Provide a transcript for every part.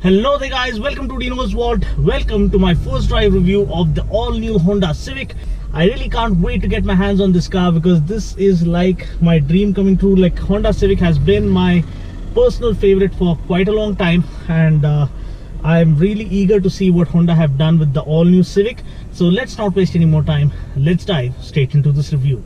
Hello there guys, welcome to Dinos World. Welcome to my first drive review of the all-new Honda Civic. I really can't wait to get my hands on this car because this is like my dream coming true. Like, Honda Civic has been my personal favorite for quite a long time, and I'm really eager to see what Honda have done with the all-new Civic. So let's not waste any more time. Let's dive straight into this review.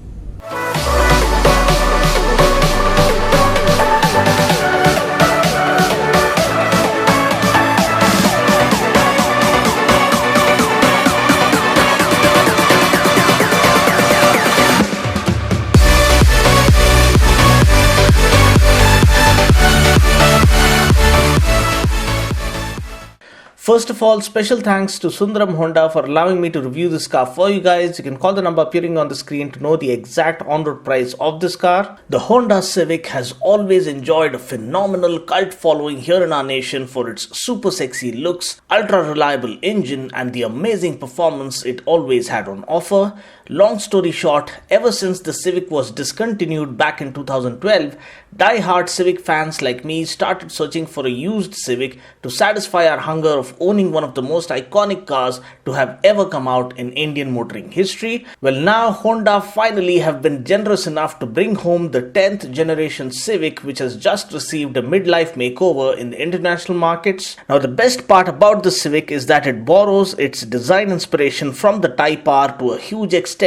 First of all, special thanks to Sundaram Honda for allowing me to review this car for you guys. You can call the number appearing on the screen to know the exact on-road price of this car. The Honda Civic has always enjoyed a phenomenal cult following here in our nation for its super sexy looks, ultra-reliable engine, and the amazing performance it always had on offer. Long story short, ever since the Civic was discontinued back in 2012, die-hard Civic fans like me started searching for a used Civic to satisfy our hunger of owning one of the most iconic cars to have ever come out in Indian motoring history. Well, now Honda finally have been generous enough to bring home the 10th generation Civic, which has just received a midlife makeover in the international markets. Now, the best part about the Civic is that it borrows its design inspiration from the Type R to a huge extent.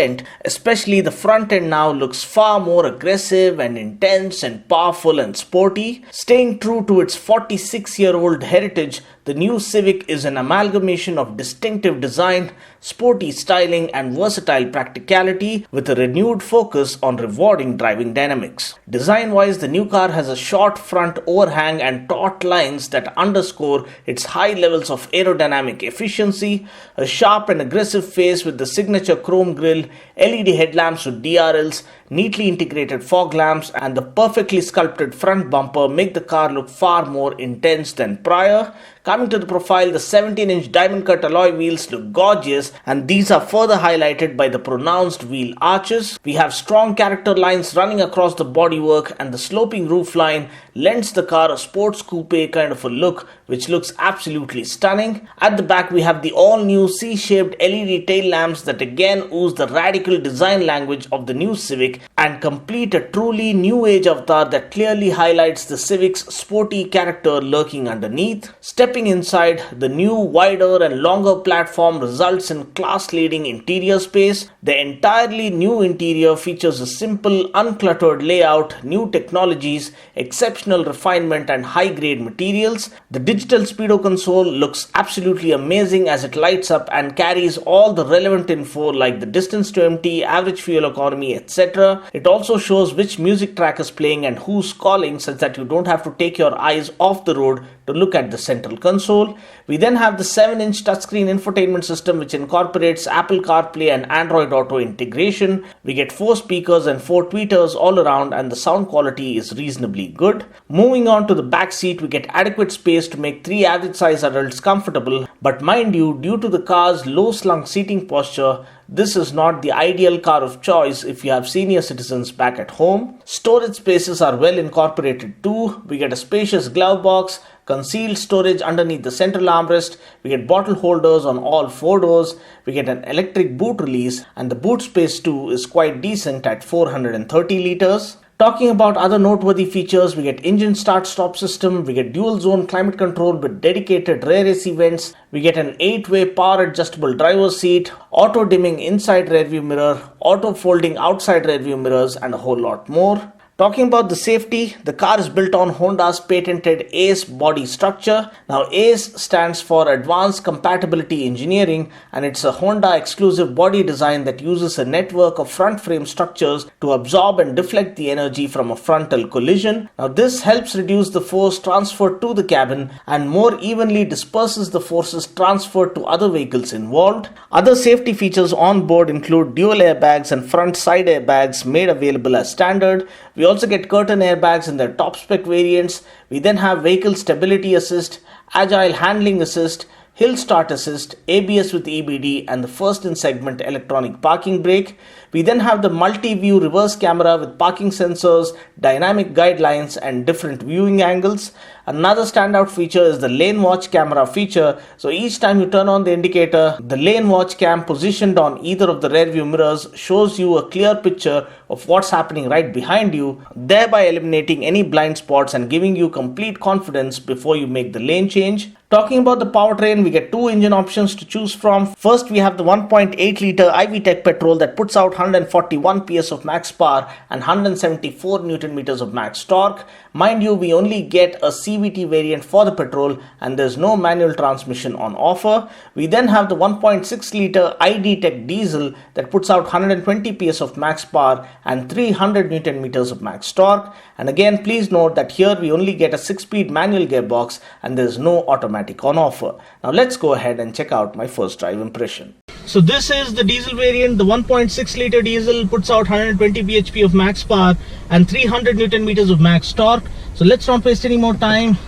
Especially the front end now looks far more aggressive and intense and powerful and sporty. Staying true to its 46-year-old heritage, the new Civic is an amalgamation of distinctive design, sporty styling, and versatile practicality with a renewed focus on rewarding driving dynamics. Design-wise, the new car has a short front overhang and taut lines that underscore its high levels of aerodynamic efficiency, a sharp and aggressive face with the signature chrome grille, LED headlamps with DRLs, neatly integrated fog lamps, and the perfectly sculpted front bumper make the car look far more intense than prior. Coming to the profile, the 17-inch diamond cut alloy wheels look gorgeous, and these are further highlighted by the pronounced wheel arches. We have strong character lines running across the bodywork, and the sloping roofline lends the car a sports coupe kind of a look, which looks absolutely stunning. At the back, we have the all-new C-shaped LED tail lamps that again ooze the radical design language of the new Civic and complete a truly new age avatar that clearly highlights the Civic's sporty character lurking underneath. Stepping inside, the new wider and longer platform results in class-leading interior space. The entirely new interior features a simple, uncluttered layout, new technologies, exceptional refinement, and high-grade materials. The digital speedo console looks absolutely amazing as it lights up and carries all the relevant info like the distance to empty, average fuel economy, etc. It also shows which music track is playing and who's calling, such that you don't have to take your eyes off the road to look at the central console. We then have the 7-inch touchscreen infotainment system, which incorporates Apple CarPlay and Android Auto integration. We get 4 speakers and 4 tweeters all around, and the sound quality is reasonably good. Moving on to the back seat, we get adequate space to make 3 average size adults comfortable, but mind you, due to the car's low slung seating posture, this is not the ideal car of choice if you have senior citizens back at home. Storage spaces are well incorporated too. We get a spacious glove box, concealed storage underneath the central armrest, we get bottle holders on all 4 doors, we get an electric boot release, and the boot space too is quite decent at 430 liters. Talking about other noteworthy features, we get engine start-stop system, we get dual-zone climate control with dedicated rear AC vents, we get an 8-way power-adjustable driver's seat, auto-dimming inside rearview mirror, auto-folding outside rearview mirrors, and a whole lot more. Talking about the safety, the car is built on Honda's patented ACE body structure. Now, ACE stands for Advanced Compatibility Engineering, and it's a Honda exclusive body design that uses a network of front frame structures to absorb and deflect the energy from a frontal collision. Now, this helps reduce the force transferred to the cabin and more evenly disperses the forces transferred to other vehicles involved. Other safety features on board include dual airbags and front side airbags made available as standard. We also get curtain airbags in their top spec variants. We then have vehicle stability assist, agile handling assist, hill start assist, ABS with EBD, and the first in segment electronic parking brake. We then have the multi-view reverse camera with parking sensors, dynamic guidelines and different viewing angles. Another standout feature is the lane watch camera feature. So each time you turn on the indicator, the lane watch cam positioned on either of the rear view mirrors shows you a clear picture of what's happening right behind you, thereby eliminating any blind spots and giving you complete confidence before you make the lane change. Talking about the powertrain, we get two engine options to choose from. First, we have the 1.8 liter IV Tech petrol that puts out 141 PS of max power and 174 Newton meters of max torque. Mind you, we only get a CVT variant for the petrol and there's no manual transmission on offer. We then have the 1.6 liter ID Tech diesel that puts out 120 PS of max power and 300 Newton meters of max torque. And again, please note that here we only get a 6-speed manual gearbox and there's no automatic on offer. Now let's go ahead and check out my first drive impression. So this is the diesel variant. The 1.6 liter diesel puts out 120 bhp of max power and 300 Newton meters of max torque. So let's not waste any more time.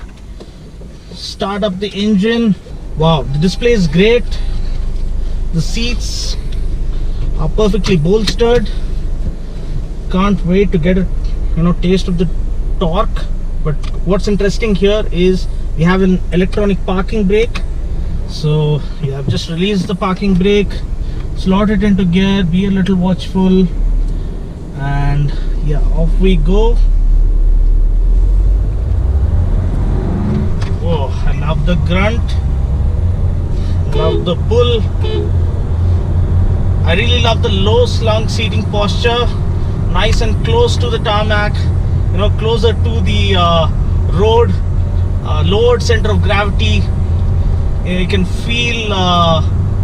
Start up the engine. Wow, the display is great. The seats are perfectly bolstered. Can't wait to get a taste of the torque. But what's interesting here is we have an electronic parking brake. So yeah, I've just released the parking brake, slot it into gear, be a little watchful, and yeah, off we go. Whoa, I love the grunt, love the pull. I really love the low slung seating posture, nice and close to the tarmac, closer to the road, lowered center of gravity. You can feel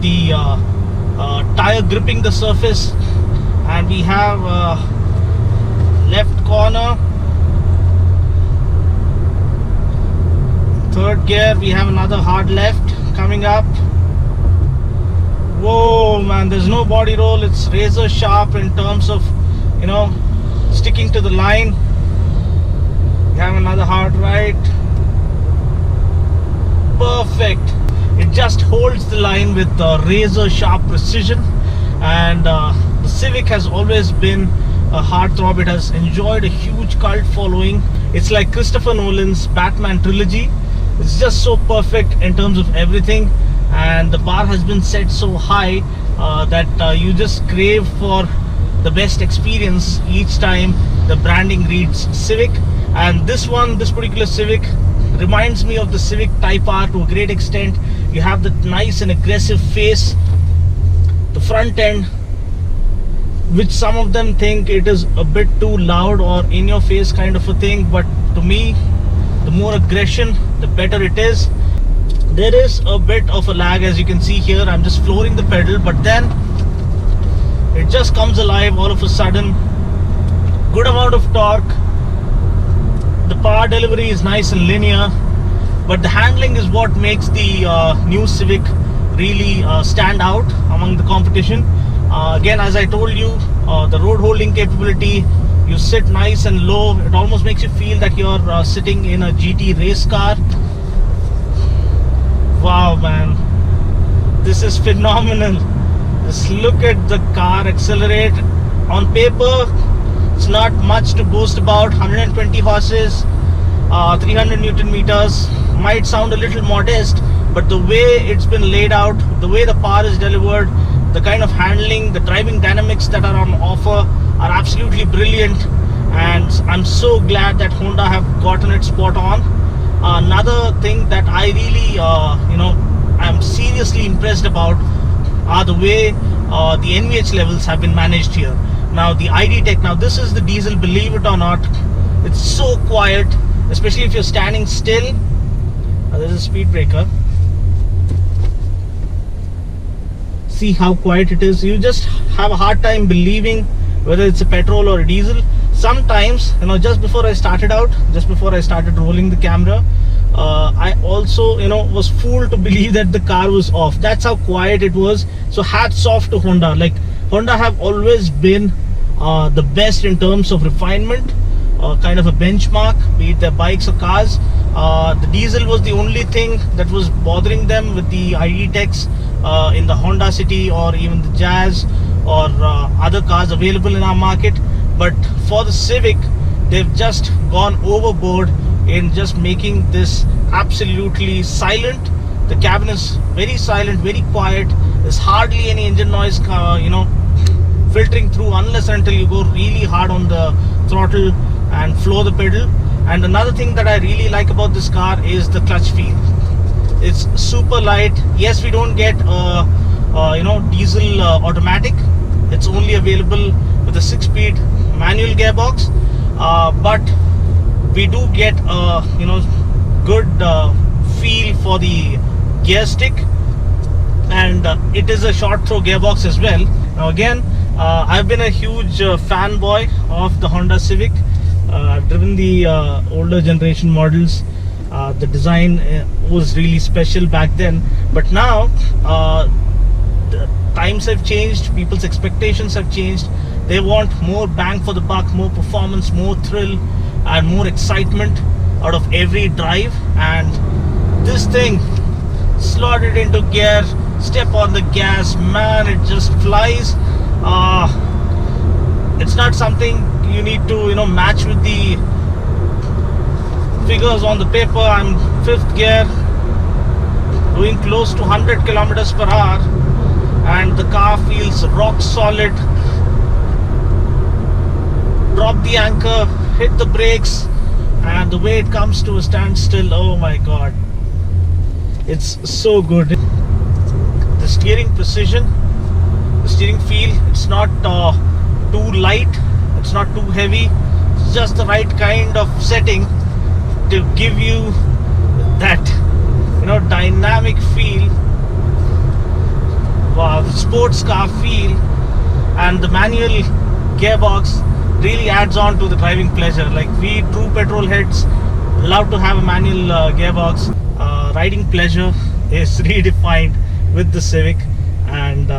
the tire gripping the surface, and we have left corner, third gear, we have another hard left coming up. Whoa man, there's no body roll. It's razor sharp in terms of sticking to the line. We have another hard right. Perfect. It just holds the line with razor sharp precision, and the Civic has always been a heartthrob. It has enjoyed a huge cult following. It's like Christopher Nolan's Batman trilogy. It's just so perfect in terms of everything, and the bar has been set so high that you just crave for the best experience each time the branding reads Civic. And this particular Civic reminds me of the Civic Type R to a great extent. You have the nice and aggressive face, the front end, which some of them think it is a bit too loud or in your face kind of a thing, but to me, the more aggression, the better it is. There is a bit of a lag, as you can see here. I'm just flooring the pedal, but then it just comes alive all of a sudden. Good amount of torque. The power delivery is nice and linear, but the handling is what makes the new Civic really stand out among the competition. Again, as I told you, the road holding capability, you sit nice and low. It almost makes you feel that you're sitting in a GT race car. Wow man, this is phenomenal. Just look at the car accelerate. On paper, it's not much to boast about. 120 horses, 300 Newton meters. Might sound a little modest, but the way it's been laid out, the way the power is delivered, the kind of handling, the driving dynamics that are on offer are absolutely brilliant, and I'm so glad that Honda have gotten it spot on. Another thing that I really I'm seriously impressed about are the way the NVH levels have been managed here. Now the ID Tech, now this is the diesel, believe it or not. It's so quiet, especially if you're standing still. There's a speed breaker. See how quiet it is. You just have a hard time believing whether it's a petrol or a diesel. Sometimes, just before I started rolling the camera, I also was fooled to believe that the car was off. That's how quiet it was. So hats off to Honda. Like, Honda have always been the best in terms of refinement, kind of a benchmark, be it their bikes or cars. The diesel was the only thing that was bothering them with the ID Techs in the Honda City or even the Jazz or other cars available in our market. But for the Civic, they've just gone overboard in just making this absolutely silent. The cabin is very silent, very quiet. There's hardly any engine noise, filtering through unless until you go really hard on the throttle and floor the pedal. And another thing that I really like about this car is the clutch feel. It's super light. Yes, we don't get diesel automatic. It's only available with a 6-speed manual gearbox, but we do get good feel for the gear stick, and it is a short throw gearbox as well. Now again, I've been a huge fanboy of the Honda Civic. I've driven the older generation models. The design was really special back then, but now the times have changed, people's expectations have changed. They want more bang for the buck, more performance, more thrill, and more excitement out of every drive. And this thing, slotted into gear, step on the gas, man, it just flies. It's not something you need to match with the figures on the paper. I'm 5th gear, doing close to 100 kilometers per hour, and the car feels rock solid. Drop the anchor, hit the brakes, and the way it comes to a standstill, oh my god, it's so good. The steering precision, the steering feel, it's not too light, it's not too heavy. It's just the right kind of setting to give you that dynamic feel, sports car feel. And the manual gearbox really adds on to the driving pleasure. Like, we true petrol heads love to have a manual gearbox. Riding pleasure is redefined with the Civic, and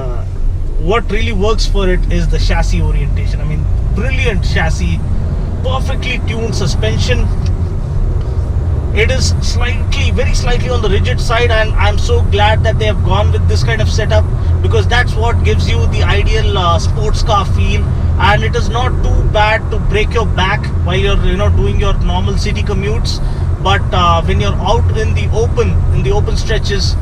what really works for it is the chassis orientation. I mean, brilliant chassis, perfectly tuned suspension. It is very slightly on the rigid side, and I'm so glad that they have gone with this kind of setup, because that's what gives you the ideal sports car feel. And it is not too bad to break your back while you're doing your normal city commutes. But when you're out in the open stretches,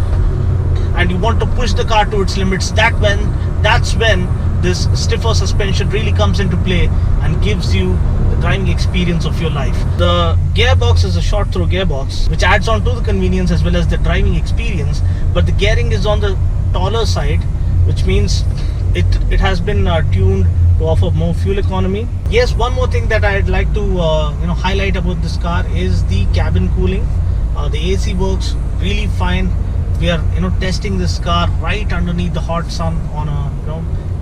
and you want to push the car to its limits, that's when this stiffer suspension really comes into play and gives you the driving experience of your life. The gearbox is a short throw gearbox, which adds on to the convenience as well as the driving experience, but the gearing is on the taller side, which means it has been tuned to offer more fuel economy. Yes, one more thing that I'd like to highlight about this car is the cabin cooling. The AC works really fine. We are testing this car right underneath the hot sun on a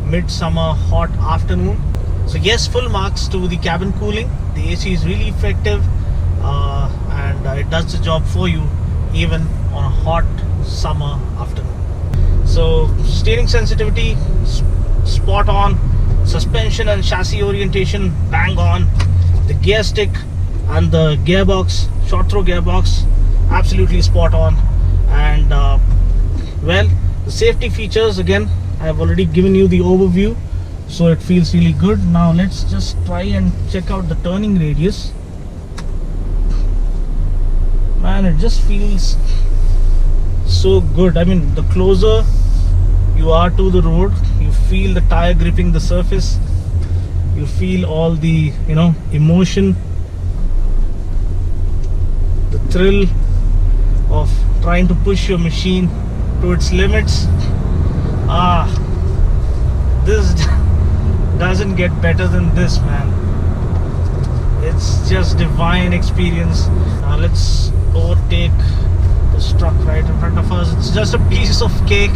midsummer hot afternoon. So yes, full marks to the cabin cooling. The AC is really effective, and it does the job for you even on a hot summer afternoon. So steering sensitivity spot on, suspension and chassis orientation bang on, the gear stick and the gearbox, short throw gearbox, absolutely spot on. And the safety features, again, I have already given you the overview, so it feels really good. Now let's just try and check out the turning radius. Man, it just feels so good. I mean, the closer you are to the road, you feel the tire gripping the surface, you feel all the emotion, the thrill of trying to push your machine to its limits. This doesn't get better than this, man. It's just divine experience. Now let's overtake this truck right in front of us. It's just a piece of cake.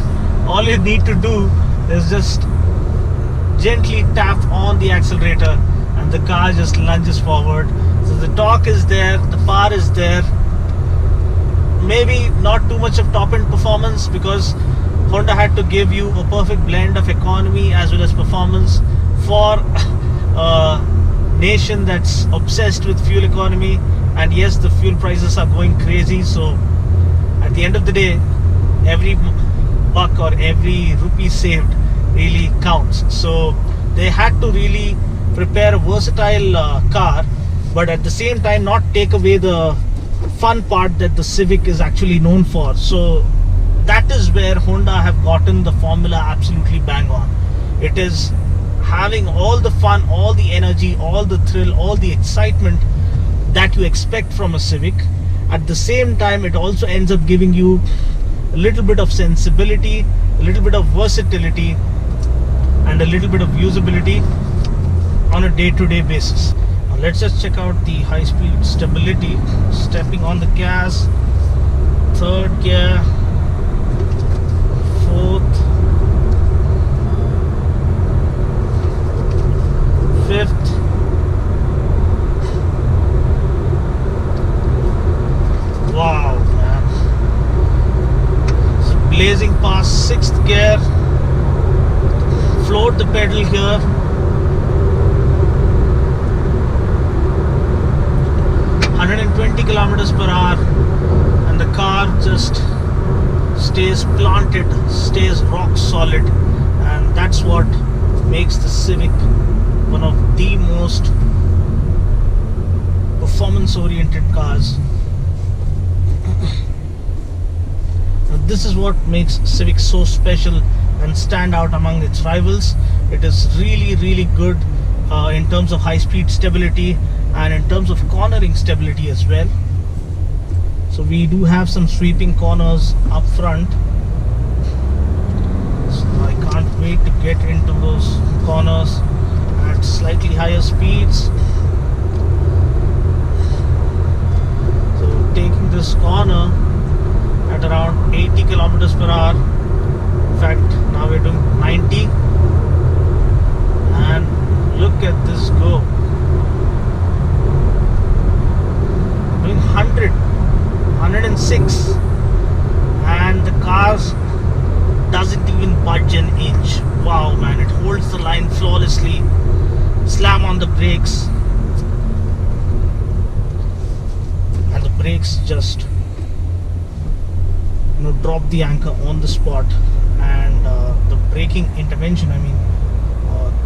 All you need to do is just gently tap on the accelerator and the car just lunges forward. So the torque is there, the power is there. Maybe not too much of top-end performance, because Honda had to give you a perfect blend of economy as well as performance for a nation that's obsessed with fuel economy. And yes, the fuel prices are going crazy, so at the end of the day, every buck or every rupee saved really counts. So they had to really prepare a versatile car, but at the same time not take away the fun part that the Civic is actually known for. So that is where Honda have gotten the formula absolutely bang on. It is having all the fun, all the energy, all the thrill, all the excitement that you expect from a Civic. At the same time, it also ends up giving you a little bit of sensibility, a little bit of versatility, and a little bit of usability on a day-to-day basis. Now let's just check out the high-speed stability. Stepping on the gas, third gear, fourth, fifth, wow man, so blazing past sixth gear, float the pedal here, 120 kilometers per hour, and the car just stays planted, stays rock solid, and that's what makes the Civic one of the most performance oriented cars. Now, this is what makes Civic so special and stand out among its rivals. It is really good in terms of high speed stability and in terms of cornering stability as well. So we do have some sweeping corners up front, so I can't wait to get into those corners at slightly higher speeds. So taking this corner at around 80 kilometers per hour. In fact, now we're doing 90, and look at this go, doing 100, 106, and the car doesn't even budge an inch. Wow man, it holds the line flawlessly. Slam on the brakes, and the brakes just drop the anchor on the spot. And the braking intervention, I mean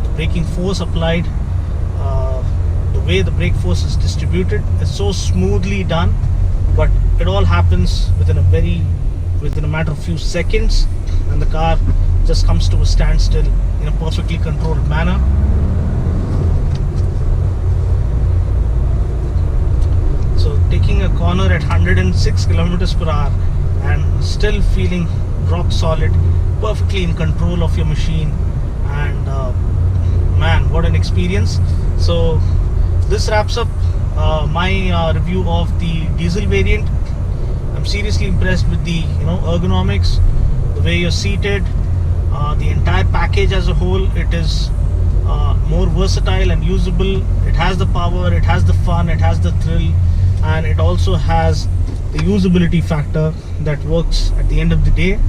the braking force applied, the way the brake force is distributed is so smoothly done, but it all happens within a matter of few seconds, and the car just comes to a standstill in a perfectly controlled manner. So taking a corner at 106 kilometers per hour and still feeling rock solid, perfectly in control of your machine, and man, what an experience. So this wraps up my review of the diesel variant. I'm seriously impressed with the ergonomics, the way you're seated, the entire package as a whole. It is more versatile and usable. It has the power, it has the fun, it has the thrill, and it also has the usability factor that works at the end of the day.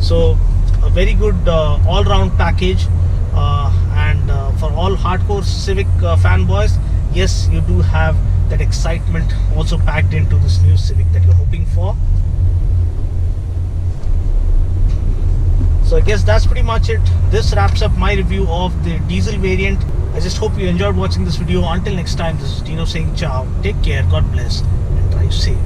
So a very good all-round package, and for all hardcore Civic fanboys, yes, you do have that excitement also packed into this new Civic that you're hoping for. So I guess that's pretty much it. This wraps up my review of the diesel variant. I just hope you enjoyed watching this video. Until next time, this is Dino saying ciao, take care, God bless, and drive safe.